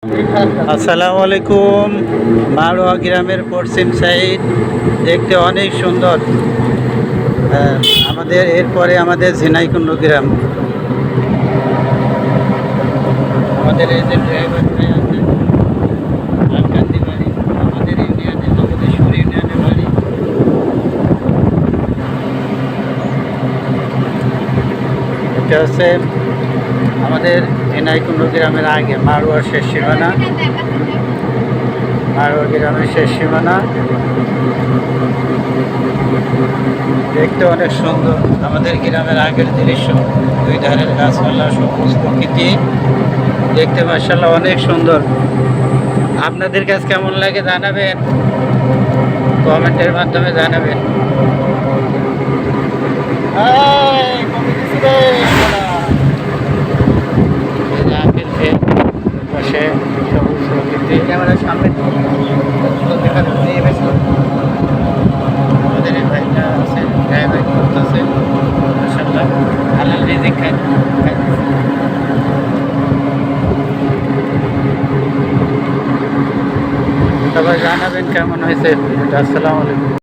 আসসালামু আলাইকুম। মারোয়া গ্রামের পশ্চিম সাইড দেখতে অনেক সুন্দর। আমাদের এরপরে আমাদের ঝিনাইকুণ্ড গ্রাম। আমাদের এই যে ড্রাইভার ভাই আছে, লালকান্দি বাড়ি, আমাদের ইউনিয়নে, আমাদের সুর ইউনিয়নে বাড়ি। এটা হচ্ছে আমাদের ঝিনাইকুণ্ড গ্রামের আগে মারোয়ার শেষ সীমানা। মারোয়া গ্রামের শেষ সীমানা দেখতে অনেক সুন্দর। আমাদের গ্রামের আগের দৃশ্য, দুই ধারের গাছপালা, সবুজ প্রকৃতি দেখতে মাশাআল্লাহ অনেক সুন্দর। আপনাদের কাছে কেমন লাগে জানাবেন, কমেন্টের মাধ্যমে জানাবেন। পাশে সবুজ প্রকৃতি, ক্যামেরার সামনে দেখা যাচ্ছে। আমাদের এই ভাইটা আছে, ড্রাইভার করতেছে, মাশাআল্লাহ হালাল রিজিক খাইতেছে। সবাই জানাবেন কেমন হয়েছে। আসসালামু আলাইকুম।